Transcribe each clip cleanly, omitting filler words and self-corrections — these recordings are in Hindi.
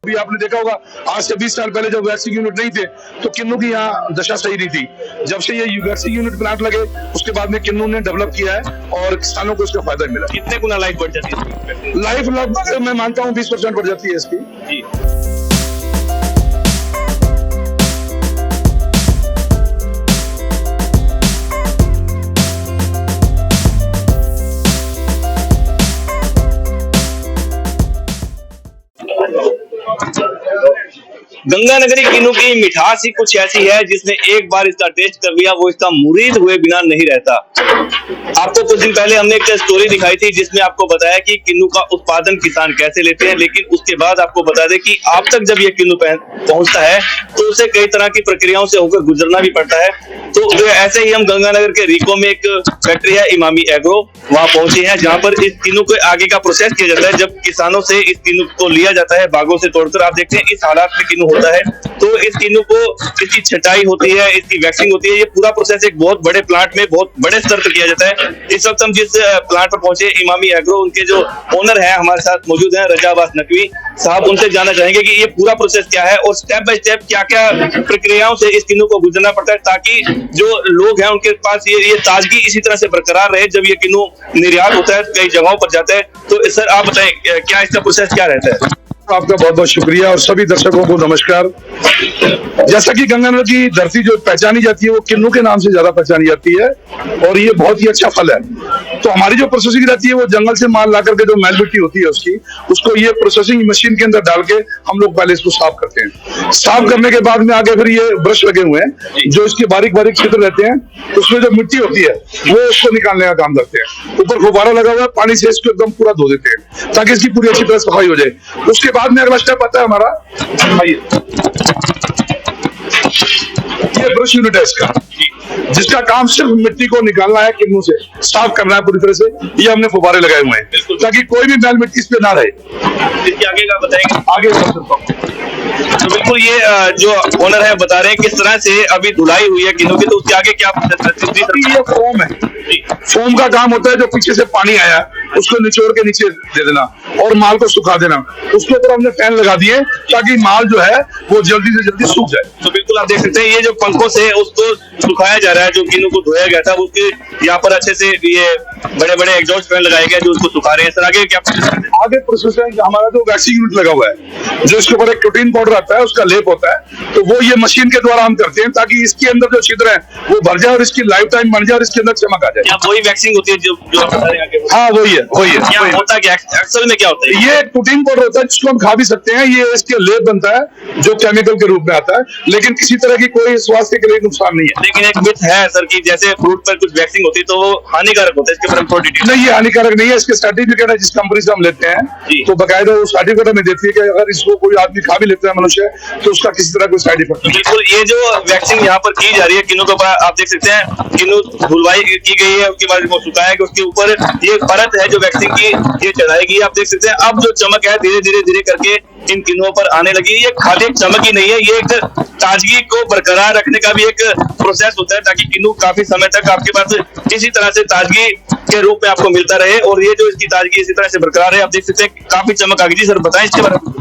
अभी आपने देखा होगा आज से 20 साल पहले जब वैक्सीन यूनिट नहीं थे तो किन्नू की यहाँ दशा सही नहीं थी। जब से ये वैक्सीन यूनिट प्लांट लगे उसके बाद में किन्नू ने डेवलप किया है और किसानों को इसका फायदा मिला। कितने गुना लाइफ बढ़ जाती है? लाइफ लगभग मैं मानता हूँ 20% बढ़ जाती है इसकी जी। गंगानगरी किन्नू की मिठास ही कुछ ऐसी है जिसने एक बार इसका टेस्ट कर लिया वो इसका मुरीद हुए बिना नहीं रहता। आपको कुछ दिन पहले हमने एक स्टोरी दिखाई थी जिसमें आपको बताया कि किन्नू का उत्पादन किसान कैसे लेते हैं, लेकिन उसके बाद आपको बता दें कि आप तक जब ये किन्नू पहुंचता है तो उसे कई तरह की प्रक्रियाओं से होकर गुजरना भी पड़ता है। तो ऐसे ही हम गंगानगर के रीको में एक फैक्ट्री है इमामी एग्रो, वहां पहुंचे हैं जहां पर इस किन्नू के आगे का प्रोसेस किया जाता है। जब किसानों से इस किन्नू को लिया जाता है बागों से तोड़कर, आप देखते हैं इस हालात में किन्नू होता है तो इस किन्नू को इसकी छटाई होती है, इसकी वैक्सिंग होती है। ये पूरा प्रोसेस एक बहुत बड़े प्लांट में बहुत बड़े स्तर पर किया जाता है। इस वक्त हम जिस प्लांट पर पहुंचे इमामी एग्रो, उनके जो ओनर है हमारे साथ मौजूद है रजा अब्बास नकवी साहब, उनसे जानना चाहेंगे कि ये पूरा प्रोसेस क्या है और स्टेप बाय स्टेप क्या क्या प्रक्रियाओं से इस किन्नू को गुजरना पड़ता है ताकि जो लोग हैं उनके पास ये ताजगी इसी तरह से बरकरार रहे जब ये किन्नू निर्यात होता है कई जगहों पर जाता है। तो सर आप बताएं क्या इसका प्रोसेस क्या रहता है? आपका बहुत बहुत शुक्रिया और सभी दर्शकों को नमस्कार। जैसा कि गंगानगर की धरती जो पहचानी जाती है वो किन्नू के नाम से ज्यादा पहचानी जाती है और ये बहुत ही अच्छा फल है। तो हमारी जो प्रोसेसिंग रहती है वो जंगल से माल ला करके जो मैल मिट्टी होती है उसको ये प्रोसेसिंग मशीन के अंदर डाल के हम लोग पहले इसको साफ करते हैं। साफ करने के बाद में आगे फिर ये ब्रश लगे हुए हैं जो इसके बारीक बारीक छिद्र रहते हैं, उसमें जो मिट्टी होती है वो उसको निकालने का काम करते हैं। ऊपर फुब्बारा लगा हुआ है, पानी से इसको एकदम पूरा धो देते हैं ताकि इसकी पूरी अच्छी तरह सफाई हो जाए। उसके बाद में अगला स्टेप आता है हमारा ये ब्रश यूनिट है इसका, जिसका काम सिर्फ मिट्टी को निकालना है, किन्नू से साफ करना है पूरी तरह से। ये हमने फुब्बारे लगाए हुए हैं ताकि कोई भी मैल मिट्टी इस पे ना रहे। इसके आगे का बताएंगे? आगे तो बिल्कुल ये जो ओनर है बता रहे हैं किस तरह से अभी धुलाई हुई है किन्नू की, तो उसके आगे क्या ये फोम है। फोम का काम होता है जो पीछे से पानी आया उसको निचोड़ के नीचे दे देना और माल को सुखा देना। उसके ऊपर हमने फैन लगा दिए ताकि माल जो है वो जल्दी से जल्दी सूख जाए। तो बिल्कुल आप देख सकते हैं ये जो पंखों से उसको सुखाया जा रहा है, जो किन्नू को धोया गया था उसके यहाँ पर अच्छे से ये बड़े बड़े एग्जॉस्ट फैन लगाए गए जो उसको सुखा रहे हैं। सर आगे क्या आगे प्रोसेस है? हमारा जो वैक्सीन यूनिट लगा हुआ है जो इसके ऊपर एक प्रोटीन पाउडर आता है उसका लेप होता है, तो वो ये मशीन के द्वारा हम करते हैं ताकि इसके अंदर जो छिद्र है वो भर जाए और इसकी लाइफ टाइम बन जाए और इसके अंदर चमक आ जाए। वही वैक्सीन होती है जो आप बता रहे हैं? हाँ वही है। क्या होता है अक्सर में क्या होता है? ये प्रोटीन पाउडर होता है जिसको हम खा भी सकते हैं। ये इसके लेप बनता है जो केमिकल के रूप में आता है, लेकिन किसी तरह की कोई स्वास्थ्य के लिए नुकसान नहीं है। लेकिन एक मिथ है सर कि जैसे फ्रूट पर कुछ वैक्सीन होती है तो वो हानिकारक होता है, इसके बारे में थोड़ी डिटेल? नहीं, ये हानिकारक नहीं है। इसके सर्टिफिकेट है जिस कंपनी से हम लेते हैं तो बकायदा वो सर्टिफिकेट हमें देती है कि अगर इसको कोई आदमी खा भी लेता है मनुष्य तो उसका किसी तरह कोई साइड इफेक्ट नहीं। बिल्कुल ये जो वैक्सीन यहाँ पर की जा रही है किन्नू के ऊपर, आप देख सकते हैं किन्नू धुलवाई की गई है, उसके बाद वो सुखाया गया, उसके ऊपर ये परत है जो वैक्सीन की ये चढ़ाएगी। आप देख सकते हैं अब जो चमक है धीरे धीरे करके इन किन्नुओं पर आने लगी। ये खाली एक चमक ही नहीं है, ये एक ताजगी को बरकरार रखने का भी एक प्रोसेस होता है ताकि किन्नू काफी समय तक आपके पास इसी तरह से ताजगी के रूप में आपको मिलता रहे और ये जो इसकी ताजगी इसी तरह से बरकरार है। आप देख सकते हैं काफी चमक आ गई। जी सर बताएं इसके बारे में।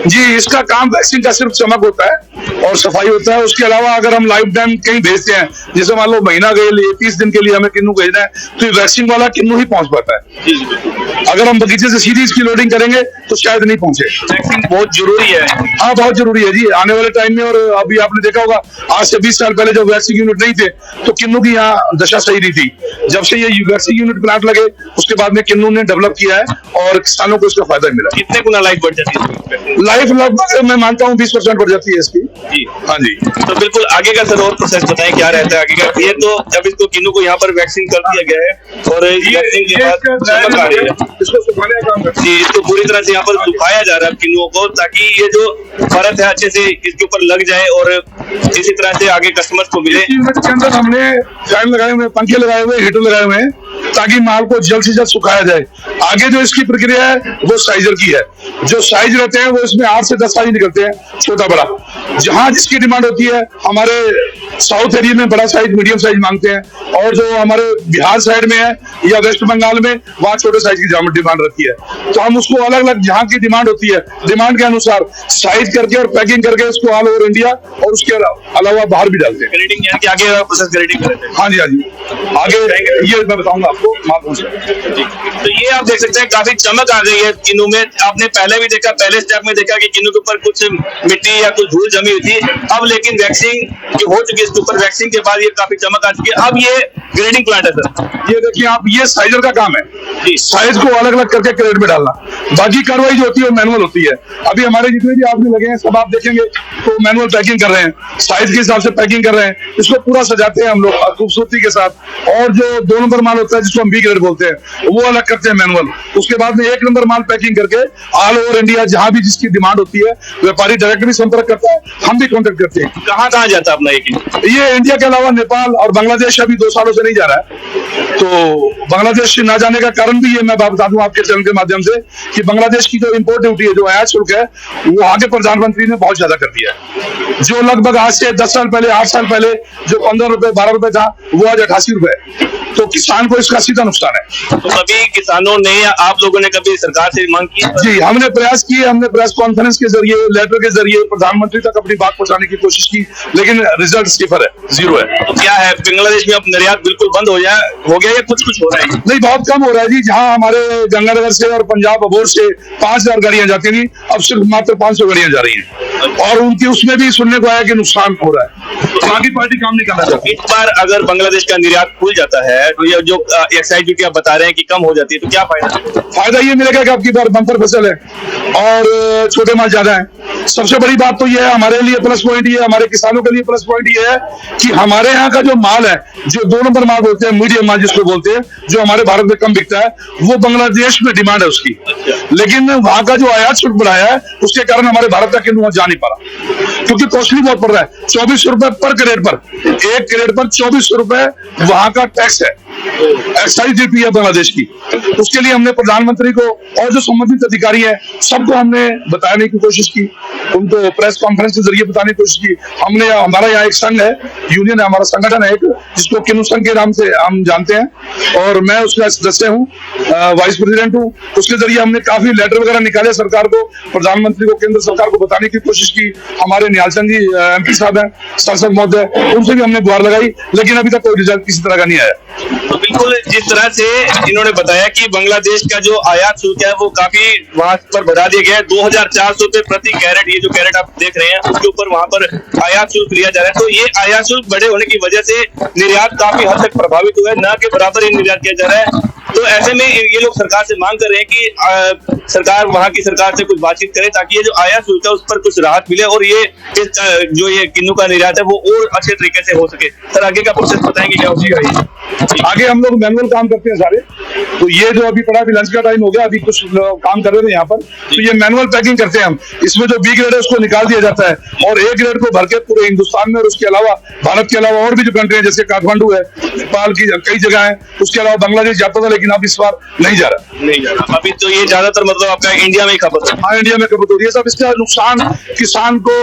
जी, इसका काम वैक्सीन का सिर्फ चमक होता है और सफाई होता है। उसके अलावा अगर हम लाइफ टाइम कहीं भेजते हैं, जैसे मान लो महीना के लिए 30 दिन के लिए हमें किन्नू भेजना है तो ये वैक्सीन वाला किन्नू ही पहुंच पाता है। अगर हम बगीचे से सीधी इसकी लोडिंग करेंगे तो शायद नहीं पहुंचे। वैक्सीन बहुत जरूरी है। हाँ बहुत जरूरी है जी आने वाले टाइम में। और अभी आपने देखा होगा आज से 20 साल पहले जब वैक्सीन यूनिट नहीं थे तो किन्नू की यहाँ दशा सही नहीं थी। जब से ये वैक्सीन यूनिट प्लांट लगे उसके बाद में किन्नू ने डेवलप किया है और किसानों को इसका फायदा मिला। कितने गुना लाइफ बढ़ जाती है? लाइफ लगभग मैं मानता हूँ 20% बढ़ जाती है इसकी जी। हाँ जी। तो बिल्कुल आगे का सर और प्रोसेस बताएं क्या रहता है आगे का? ये तो अब इसको किन्नू को यहाँ पर वैक्सीन कर दिया गया है और वैक्सीन के बाद चमक आ रही है, इसको सुखाने का काम जी। इसको पूरी तरह से यहाँ पर सुखाया जा रहा है किन्नुओं को ताकि ये जो परत है अच्छे से इसके ऊपर लग जाए और इसी तरह से आगे कस्टमर्स को मिले। यूनिट के अंदर हमने फैन लगाए हुए, पंखे लगाए हुए, हीटर लगाए हुए हैं ताकि माल को जल्द से जल्द सुखाया जाए आगे जो इसकी प्रक्रिया है वो साइजर की है। जो साइज रहते हैं वो इसमें 8 से 10 साइज निकलते हैं, छोटा बड़ा। जहां जिसकी डिमांड होती है, हमारे साउथ एरिया में बड़ा साइज मीडियम साइज मांगते हैं, और जो हमारे बिहार साइड में है या वेस्ट बंगाल में, वहाँ छोटे साइज की डिमांड रहती है। तो हम उसको अलग अलग जहाँ की डिमांड होती है, डिमांड के अनुसार साइज करके और पैकिंग करके इसको ऑल ओवर इंडिया और उसके अलावा बाहर भी डालते हैं। ग्रेडिंग यानी कि आगे प्रोसेस ग्रेडिंग करते हैं। हाँ जी, हाँ जी, आगे ये मैं बताऊंगा आपको मालूम से। तो ये आप देख सकते हैं काफी चमक आ गई है किन्नू में। आपने पहले भी देखा, पहले स्टेप में देखा कि किन्नू के ऊपर कुछ मिट्टी या कुछ धूल जमी हुई थी। अब लेकिन वैक्सिंग जो हो चुकी है इसके ऊपर, वैक्सिंग के बाद ये काफी चमक आ चुकी है। अब ये ग्रेडिंग प्लांट है सर। ये देखिए आप, ये साइजर का काम है, साइज को अलग अलग करके क्रेट में डालना। बाकी कार्रवाई जो होती है वो मैनुअल होती है। अभी हमारे जितने भी आदमी लगे हैं सब आप देखेंगे तो मैनुअल पैकिंग कर रहे हैं, साइज के हिसाब से पैकिंग कर रहे हैं, इसको पूरा सजाते हैं हम लोग खूबसूरती के साथ। और जो 2 नंबर माल होता है जिसको हम बी ग्रेड बोलते हैं वो अलग करते हैं मैनुअल। उसके बाद में 1 नंबर माल पैकिंग करके ऑल ओवर इंडिया जहां भी जिसकी डिमांड होती है, व्यापारी डायरेक्ट भी संपर्क करता है, हम भी कॉन्टेक्ट करते हैं। कहाँ कहाँ जाता है अपना ये इंडिया के अलावा नेपाल और बांग्लादेश अभी 2 सालों से नहीं जा रहा है। तो बांग्लादेश ना जाने का कारण भी ये मैं बता दूं आपके चैनल के माध्यम से कि बांग्लादेश की जो इम्पोर्ट ड्यूटी है, जो आयात शुल्क है, वो आगे प्रधानमंत्री ने बहुत ज्यादा कर दिया है। जो लगभग आज से 10 साल पहले, 8 साल पहले जो 15 रुपए 12 रुपए था, वो आज 88 रुपए। तो किसान को इसका सीधा नुकसान है। तो कभी किसानों ने या आप लोगों ने कभी सरकार से मांग की? जी, हमने प्रयास किए, हमने प्रेस कॉन्फ्रेंस के जरिए, लेटर के जरिए प्रधानमंत्री तक अपनी बात पहुंचाने की कोशिश की, लेकिन रिजल्ट सिफर है, 0 है। तो क्या है, बांग्लादेश में अब निर्यात बिल्कुल बंद हो गया या कुछ हो रहा है? नहीं, बहुत कम हो रहा है जी। जहां हमारे गंगानगर से और पंजाब अबोर से 5000 गाड़ियां जाती थी, अब सिर्फ मात्र 500 गाड़ियां जा रही हैं। और उनकी उसमें भी सुनने को आया कि नुकसान हो रहा है। बाकी पार्टी काम नहीं करना चाहती। इस बार अगर बांग्लादेश का निर्यात खुल जाता है तो ये जो एक्साइज ड्यूटी आप बता रहे हैं कि कम हो जाती है, तो क्या फायदा? फायदा ये मिलेगा कि आपकी बार बम्पर फसल है और छोटे माल ज्यादा है। सबसे बड़ी बात तो ये है, हमारे लिए प्लस पॉइंट ये है, हमारे किसानों के लिए प्लस पॉइंट ये है कि हमारे यहाँ का जो माल है, जो 2 नंबर माल बोलते हैं, मीडियम माल जिसको बोलते हैं, जो हमारे भारत में कम बिकता है, वो बांग्लादेश में डिमांड है उसकी। लेकिन वहां का जो आयात शुल्क बढ़ाया है, उसके कारण हमारे भारत का किन्नू वहां जा नहीं पा रहा, क्योंकि कॉस्टली बहुत पड़ रहा है। 24 रुपए पर क्रेट पर, 1 क्रेट पर 24 रुपए वहां का टैक्स है, एक्साइज ड्यूटी है बांग्लादेश की। उसके लिए हमने प्रधानमंत्री को और जो संबंधित अधिकारी है सबको हमने बताने की कोशिश की, उनको प्रेस कॉन्फ्रेंस के जरिए बताने की कोशिश की। हमने, हमारा यहाँ एक संघ है, यूनियन है, हमारा संगठन है एक, जिसको किन्नू संघ के नाम से हम जानते हैं, और मैं उसका सदस्य हूँ, वाइस प्रेसिडेंट हूँ। उसके जरिए हमने काफी लेटर वगैरह निकाले सरकार को, प्रधानमंत्री को, केंद्र सरकार को बताने की कोशिश की। हमारे निहालचंद जी MP साहब हैं, सांसद महोदय, उनसे भी हमने गुहार लगाई, लेकिन अभी तक कोई रिजल्ट किसी तरह का नहीं आया। तो बिल्कुल जिस तरह से इन्होंने बताया कि बांग्लादेश का जो आयात शुल्क है वो काफी वहां पर बढ़ा दिया गया है, 2400 रुपए प्रति कैरेट। ये जो कैरेट आप देख रहे हैं उसके ऊपर वहां पर आयात शुल्क लिया जा रहा है। तो ये आयात शुल्क बढ़े होने की वजह से निर्यात काफी हद तक प्रभावित हुआ है, न के बराबर ही निर्यात किया जा रहा है। तो ऐसे में ये लोग सरकार से मांग कर रहे हैं कि सरकार, वहां की सरकार से कुछ बातचीत करे ताकि ये जो आयात शुल्क है उस पर कुछ राहत मिले और ये जो ये किन्नू का निर्यात है वो और अच्छे तरीके से हो सके। सर आगे का प्रोसेस बताएंगे क्या होगा? आगे हम लोग मैनुअल काम करते हैं सारे। तो ये जो अभी पड़ा, अभी लंच का टाइम हो गया, अभी कुछ काम कर रहे थे यहाँ पर, तो ये मैनुअल पैकिंग करते हैं हम। इसमें जो B ग्रेड है उसको निकाल दिया जाता है और A ग्रेड को भर के पूरे हिंदुस्तान में और उसके अलावा भारत के अलावा और भी जो कंट्री है, जैसे काठमांडू है, नेपाल की कई जगह है, उसके अलावा बांग्लादेश जाता था, लेकिन अब इस बार नहीं जा रहा। अभी तो ये ज्यादातर मतलब आपका इंडिया में ही खपत है? हाँ, इंडिया में खपत हो रही है सब। इसका नुकसान किसान को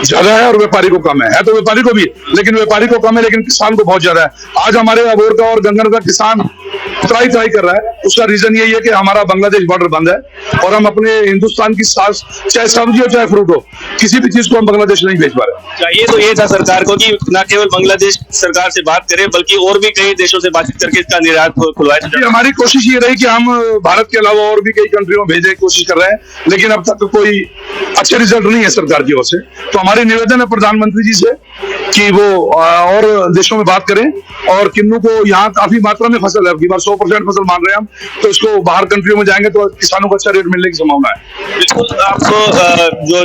ज्यादा है और व्यापारी को कम है तो व्यापारी को भी, लेकिन व्यापारी को कम है, लेकिन किसान को बहुत ज्यादा है। आज हमारे अबोर का और गंगनगर का किसान ट्राई कर रहा है। उसका रीजन यही है कि हमारा बांग्लादेश बॉर्डर बंद है और हम अपने हिंदुस्तान की चाहे सब्जी हो चाहे फ्रूट हो, किसी भी चीज को हम बांग्लादेश नहीं भेज पा रहे। चाहिए तो ये था सरकार को कि न केवल बांग्लादेश सरकार से बात करे बल्कि और भी कई देशों से बातचीत करके इसका निर्यात खुलवाए। हमारी कोशिश ये रही कि हम भारत के अलावा और भी कई कंट्रियों में भेजने की कोशिश कर रहे हैं, लेकिन अब तक कोई अच्छे रिजल्ट नहीं है सरकार की ओर से। तो हमारी निवेदन है प्रधानमंत्री जी से कि वो और देशों में बात करें और किन्नू को, यहाँ काफी मात्रा में फसल है, 100% फसल मान रहे हैं हम, तो इसको बाहर कंट्रियों में जाएंगे तो किसानों को अच्छा रेट मिलने की संभावना है। बिल्कुल, आपको जो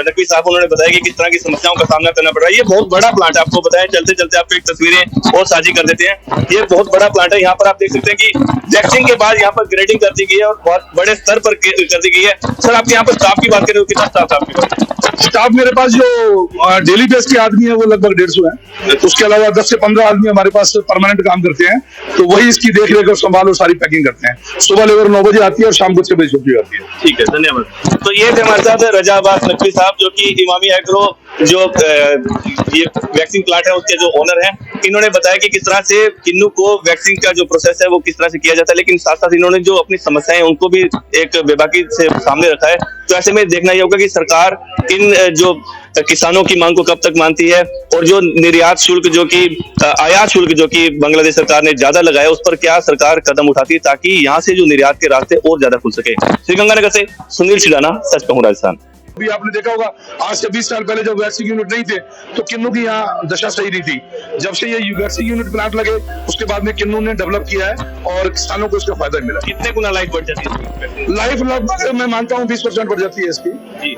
नकवी साहब उन्होंने बताया कि किस तरह की समस्याओं का सामना करना पड़ रहा है। ये बहुत बड़ा प्लांट है, आपको बताया, चलते चलते आपको एक तस्वीरें और साझी कर देते हैं। ये बहुत बड़ा प्लांट है, यहाँ पर आप देख सकते हैं कि वैक्सीन के बाद यहाँ पर ग्रेडिंग कर दी गई है और बहुत बड़े स्तर पर कर दी गई है। सर, आपके यहाँ पर स्टाफ की बात करें तो कितना स्टाफ है आपके पास? स्टाफ मेरे पास जो डेली बेस के आदमी है वो लगभग 150 है। उसके अलावा 10 से 15 आदमी हमारे पास परमानेंट काम करते हैं, तो वही इसकी देख रेख और संभाल और सारी पैकिंग करते हैं। सुबह लेबर 9 बजे आती है और शाम को 6 बजे छुट्टी होती है। ठीक है, धन्यवाद। तो ये थे हमारे साथ रजा अब्बास नकवी साहब, जो कि इमामी एग्रो जो ये वैक्सीन प्लांट है उसके जो ओनर हैं। इन्होंने बताया कि किस तरह से किन्नू को वैक्सीन का जो प्रोसेस है वो किस तरह से किया जाता है, लेकिन साथ साथ इन्होंने जो अपनी समस्याएं उनको भी एक बेबाकी से सामने रखा है। तो ऐसे में देखना ये होगा कि सरकार इन जो किसानों की मांग को कब तक मानती है, और जो निर्यात शुल्क जो कि आयात शुल्क जो कि बांग्लादेश सरकार ने ज्यादा लगाया उस पर क्या सरकार कदम उठाती है ताकि यहाँ से जो निर्यात के रास्ते और ज्यादा खुल सके। श्रीगंगानगर से सुनील सिडाना, सच कहूं राजस्थान। अभी आपने देखा होगा आज से 20 साल पहले जब वैक्सीन यूनिट नहीं थे तो किन्नू की यहाँ दशा सही नहीं थी। जब से ये वैक्सीन यूनिट प्लांट लगे उसके बाद में किन्नू ने डेवलप किया है और किसानों को इसका फायदा मिला। कितने गुना लाइफ बढ़ जाती है? लाइफ लगभग मैं मानता हूँ 20% बढ़ जाती है इसकी। जी।